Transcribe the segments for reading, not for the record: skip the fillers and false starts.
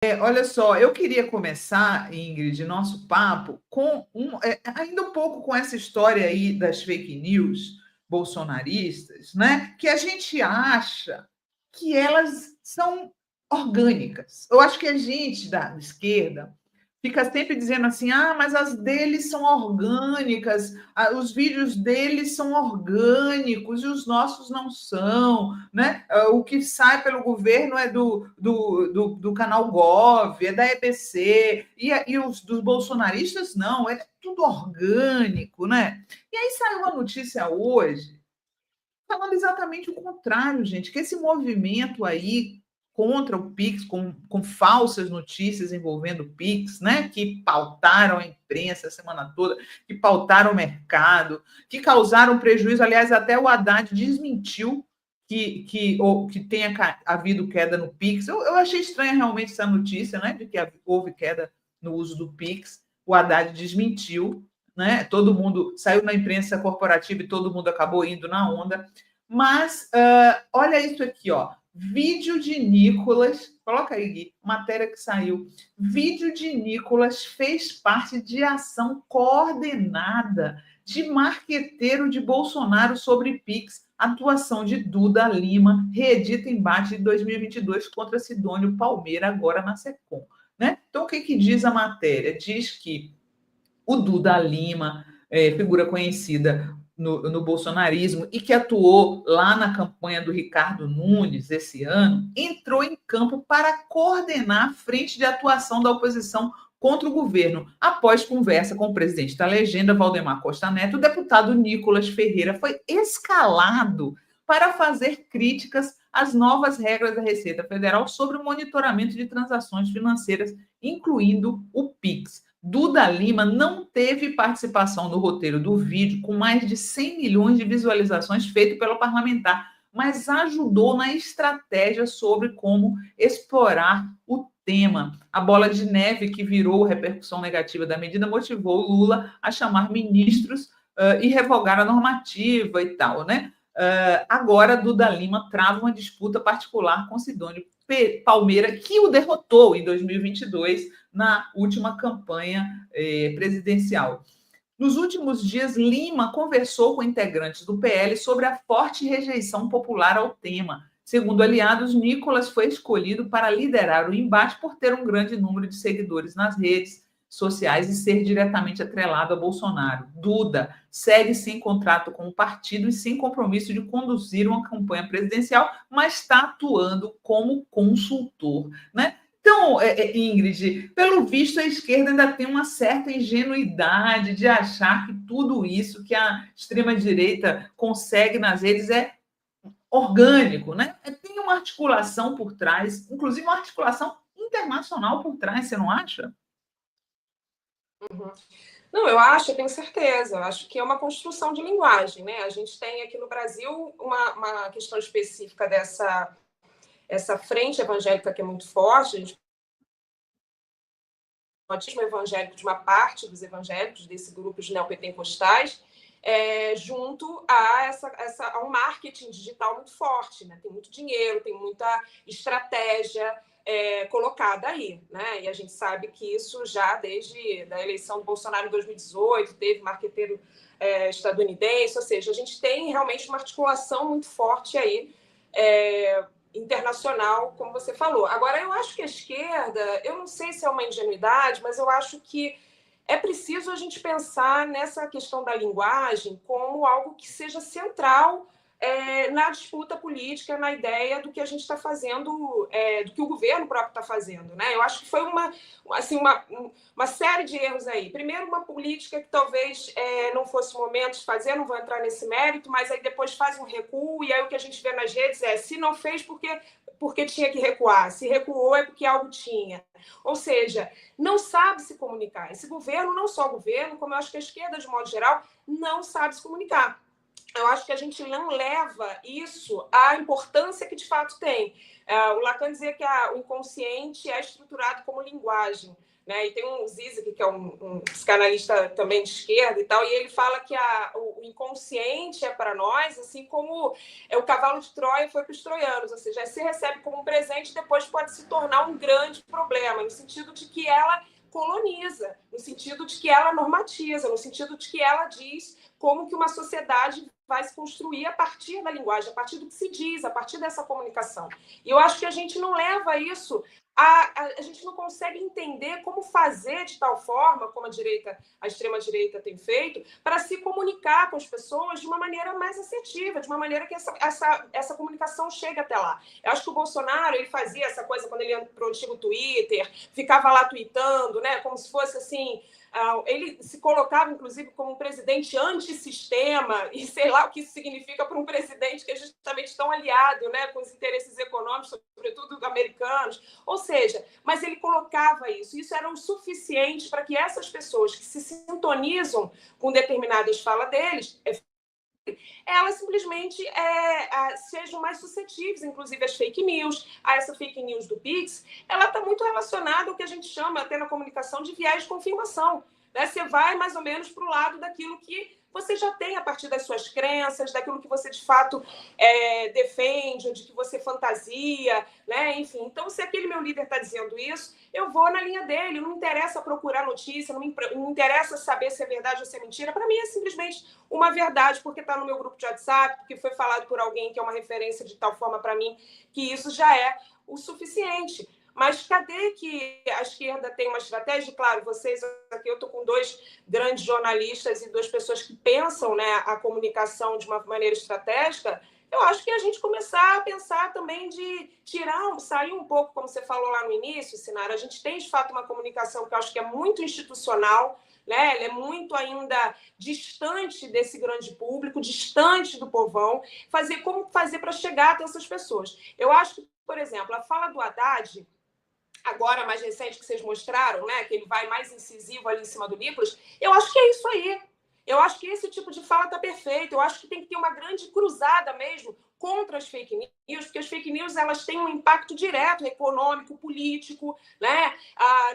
Olha só, eu queria começar, Ingrid, nosso papo com ainda um pouco com essa história aí das fake news bolsonaristas, né? Que a gente acha que elas são orgânicas. Eu acho que a gente da esquerda fica sempre dizendo assim: ah, mas as deles são orgânicas, os vídeos deles são orgânicos e os nossos não são, né? O que sai pelo governo é do canal Gov, é da EBC, e os dos bolsonaristas não, é tudo orgânico, né? E aí saiu uma notícia hoje falando exatamente o contrário, gente, que esse movimento aí contra o Pix, com falsas notícias envolvendo o Pix, né, que pautaram a imprensa a semana toda, que pautaram o mercado, que causaram prejuízo. Aliás, até o Haddad desmentiu que tenha havido queda no Pix. Eu achei estranha realmente essa notícia, né, de que houve queda no uso do Pix. O Haddad desmentiu, né? Todo mundo saiu na imprensa corporativa e todo mundo acabou indo na onda. Mas olha isso aqui, ó. Vídeo de Nicolas, coloca aí, Gui, matéria que saiu. Vídeo de Nicolas fez parte de ação coordenada de marqueteiro de Bolsonaro sobre Pix, atuação de Duda Lima, reedita embate de 2022 contra Sidônio Palmeira, agora na SECOM. Né? Então, o que diz a matéria? Diz que o Duda Lima, figura conhecida no bolsonarismo e que atuou lá na campanha do Ricardo Nunes esse ano, entrou em campo para coordenar a frente de atuação da oposição contra o governo. Após conversa com o presidente da legenda, Valdemar Costa Neto, o deputado Nicolas Ferreira foi escalado para fazer críticas às novas regras da Receita Federal sobre o monitoramento de transações financeiras, incluindo o PIX. Duda Lima não teve participação no roteiro do vídeo, com mais de 100 milhões de visualizações feito pelo parlamentar, mas ajudou na estratégia sobre como explorar o tema. A bola de neve que virou repercussão negativa da medida motivou Lula a chamar ministros e revogar a normativa e tal, né? Agora, Duda Lima trava uma disputa particular com Sidônio Palmeira, que o derrotou em 2022 na última campanha presidencial. Nos últimos dias, Lima conversou com integrantes do PL sobre a forte rejeição popular ao tema. Segundo aliados, Nicolas foi escolhido para liderar o embate por ter um grande número de seguidores nas redes sociais e ser diretamente atrelado a Bolsonaro. Duda segue sem contrato com o partido e sem compromisso de conduzir uma campanha presidencial, mas está atuando como consultor, né? Então, Ingrid, pelo visto, a esquerda ainda tem uma certa ingenuidade de achar que tudo isso que a extrema-direita consegue nas redes é orgânico, né? Tem uma articulação por trás, inclusive uma articulação internacional por trás, você não acha? Uhum. Não, eu tenho certeza. Eu acho que é uma construção de linguagem, né? A gente tem aqui no Brasil uma questão específica essa frente evangélica que é muito forte, a gente evangélico de uma parte dos evangélicos, desse grupo de neopentecostais, junto a um marketing digital muito forte, né? Tem muito dinheiro, tem muita estratégia colocada aí, né? E a gente sabe que isso já desde a eleição do Bolsonaro em 2018, teve marqueteiro estadunidense, ou seja, a gente tem realmente uma articulação muito forte aí, internacional, como você falou. Agora, eu acho que a esquerda, eu não sei se é uma ingenuidade, mas eu acho que é preciso a gente pensar nessa questão da linguagem como algo que seja central na disputa política, na ideia do que a gente está fazendo, do que o governo próprio está fazendo, né? Eu acho que foi uma série de erros aí. Primeiro, uma política que talvez não fosse o momento de fazer, não vou entrar nesse mérito, mas aí depois faz um recuo, e aí o que a gente vê nas redes se não fez porque tinha que recuar, se recuou é porque algo tinha. Ou seja, não sabe se comunicar. Esse governo, não só o governo, como eu acho que a esquerda, de modo geral, não sabe se comunicar. eu acho que a gente não leva isso à importância que de fato tem. O Lacan dizia que o inconsciente é estruturado como linguagem, né? E tem um Zizek, que é um psicanalista também de esquerda e tal, e ele fala que o inconsciente é para nós, assim como o cavalo de Troia foi para os troianos, ou seja, se recebe como um presente, depois pode se tornar um grande problema, no sentido de que ela coloniza, no sentido de que ela normatiza, no sentido de que ela diz como que uma sociedade vai se construir a partir da linguagem, a partir do que se diz, a partir dessa comunicação. E eu acho que a gente não leva isso, a gente não consegue entender como fazer de tal forma, como a extrema-direita tem feito, para se comunicar com as pessoas de uma maneira mais assertiva, de uma maneira que essa comunicação chegue até lá. Eu acho que o Bolsonaro, ele fazia essa coisa quando ele ia para o antigo Twitter, ficava lá tweetando, né, como se fosse assim... Ele se colocava, inclusive, como um presidente antissistema, e sei lá o que isso significa para um presidente que é justamente tão aliado, né, com os interesses econômicos, sobretudo americanos. Ou seja, mas ele colocava isso. Isso era o suficiente para que essas pessoas que se sintonizam com determinadas falas deles, elas simplesmente sejam mais suscetíveis, inclusive às fake news. Essa fake news do Pix, ela está muito relacionada ao que a gente chama, até na comunicação, de viés de confirmação. Né? Você vai mais ou menos para o lado daquilo que você já tem a partir das suas crenças, daquilo que você de fato defende, ou de que você fantasia, né? Enfim. Então, se aquele meu líder está dizendo isso, eu vou na linha dele. Não me interessa procurar notícia, não me interessa saber se é verdade ou se é mentira. Para mim é simplesmente uma verdade, porque está no meu grupo de WhatsApp, porque foi falado por alguém que é uma referência de tal forma para mim, que isso já é o suficiente. Mas cadê que a esquerda tem uma estratégia? Claro, vocês aqui, eu estou com 2 grandes jornalistas e 2 pessoas que pensam, né, a comunicação de uma maneira estratégica. Eu acho que a gente começar a pensar também de sair um pouco, como você falou lá no início, Sinara, a gente tem, de fato, uma comunicação que eu acho que é muito institucional, né? Ela é muito ainda distante desse grande público, distante do povão. Como fazer para chegar até essas pessoas? Eu acho que, por exemplo, a fala do Haddad, agora mais recente que vocês mostraram, né, que ele vai mais incisivo ali em cima do Nicolas, eu acho que é isso aí. Eu acho que esse tipo de fala está perfeito. Eu acho que tem que ter uma grande cruzada mesmo contra as fake news, porque as fake news elas têm um impacto direto econômico, político, né,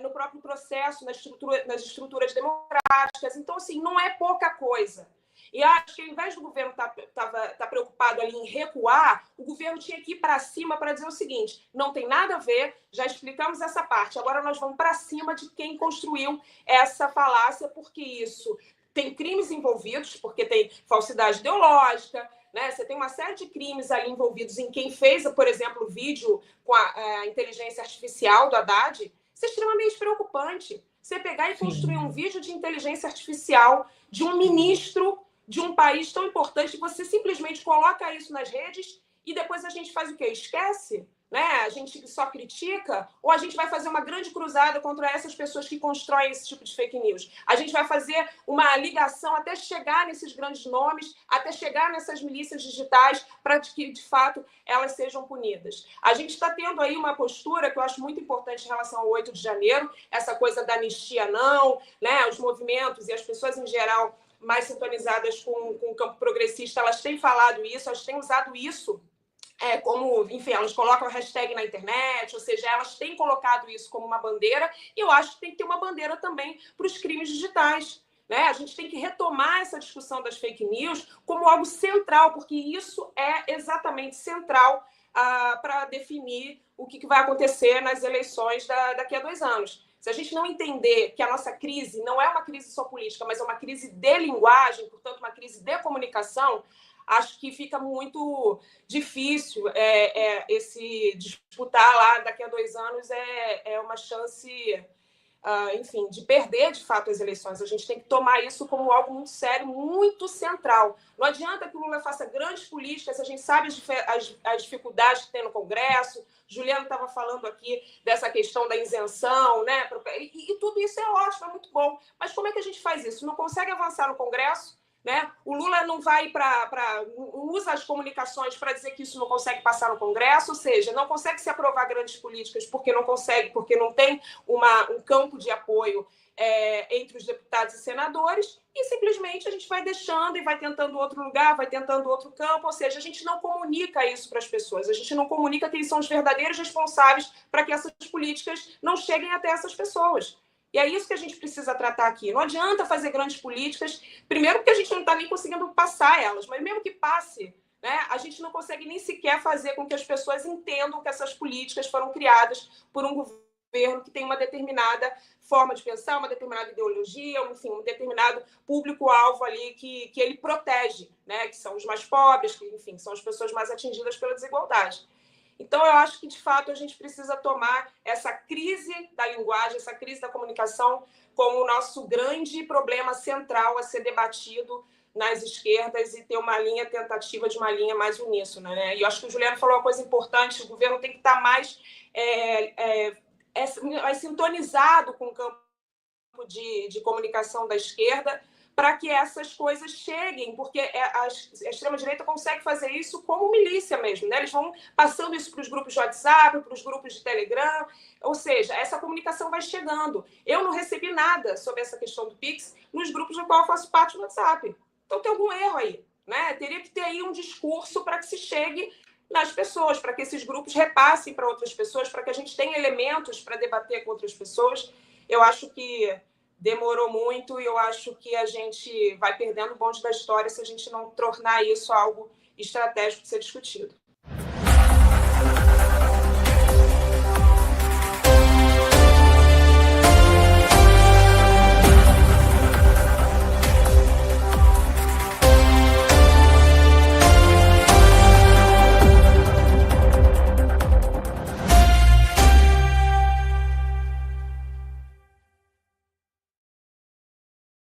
no próprio processo, nas estruturas democráticas. Então, assim, não é pouca coisa. E acho que, ao invés do governo estar preocupado ali em recuar, o governo tinha que ir para cima para dizer o seguinte: não tem nada a ver, já explicamos essa parte, agora nós vamos para cima de quem construiu essa falácia, porque isso tem crimes envolvidos, porque tem falsidade ideológica, né? Você tem uma série de crimes ali envolvidos em quem fez, por exemplo, o vídeo com a inteligência artificial do Haddad. Isso é extremamente preocupante. Você pegar e construir um vídeo de inteligência artificial de um ministro de um país tão importante, você simplesmente coloca isso nas redes e depois a gente faz o quê? Esquece? Né? A gente só critica? Ou a gente vai fazer uma grande cruzada contra essas pessoas que constroem esse tipo de fake news? A gente vai fazer uma ligação até chegar nesses grandes nomes, até chegar nessas milícias digitais, para que, de fato, elas sejam punidas. A gente está tendo aí uma postura que eu acho muito importante em relação ao 8 de janeiro, essa coisa da anistia não, né? Os movimentos e as pessoas em geral mais sintonizadas com o campo progressista, elas têm falado isso, elas têm usado isso como, enfim, elas colocam a hashtag na internet, ou seja, elas têm colocado isso como uma bandeira, e eu acho que tem que ter uma bandeira também para os crimes digitais. Né? A gente tem que retomar essa discussão das fake news como algo central, porque isso é exatamente central para definir o que vai acontecer nas eleições daqui a 2 anos. Se a gente não entender que a nossa crise não é uma crise só política, mas é uma crise de linguagem, portanto, uma crise de comunicação, acho que fica muito difícil esse disputar lá daqui a 2 anos é uma chance, enfim, de perder de fato as eleições. A gente tem que tomar isso como algo muito sério, muito central. Não adianta que o Lula faça grandes políticas, a gente sabe as dificuldades que tem no Congresso. Juliano estava falando aqui dessa questão da isenção, né? E tudo isso é ótimo, é muito bom. Mas como é que a gente faz isso? Não consegue avançar no Congresso? né? O Lula não vai usa as comunicações para dizer que isso não consegue passar no Congresso, ou seja, não consegue se aprovar grandes políticas porque não consegue, porque não tem um campo de apoio entre os deputados e senadores, e simplesmente a gente vai deixando e vai tentando outro lugar, vai tentando outro campo, ou seja, a gente não comunica isso para as pessoas, a gente não comunica quem são os verdadeiros responsáveis para que essas políticas não cheguem até essas pessoas. E é isso que a gente precisa tratar aqui. Não adianta fazer grandes políticas, primeiro porque a gente não está nem conseguindo passar elas, mas mesmo que passe, né, a gente não consegue nem sequer fazer com que as pessoas entendam que essas políticas foram criadas por um governo que tem uma determinada forma de pensar, uma determinada ideologia, enfim, um determinado público-alvo ali que ele protege, né, que são os mais pobres, que, enfim, são as pessoas mais atingidas pela desigualdade. Então, eu acho que, de fato, a gente precisa tomar essa crise da linguagem, essa crise da comunicação, como o nosso grande problema central a ser debatido nas esquerdas e ter uma tentativa de uma linha mais uníssona, né? E eu acho que o Juliano falou uma coisa importante, o governo tem que estar mais sintonizado com o campo de comunicação da esquerda, para que essas coisas cheguem, porque a extrema-direita consegue fazer isso como milícia mesmo, né? Eles vão passando isso para os grupos de WhatsApp, para os grupos de Telegram, ou seja, essa comunicação vai chegando. Eu não recebi nada sobre essa questão do Pix nos grupos do qual eu faço parte do WhatsApp. Então tem algum erro aí, né? Teria que ter aí um discurso para que se chegue nas pessoas, para que esses grupos repassem para outras pessoas, para que a gente tenha elementos para debater com outras pessoas. Eu acho que demorou muito e eu acho que a gente vai perdendo o bonde da história se a gente não tornar isso algo estratégico de ser discutido.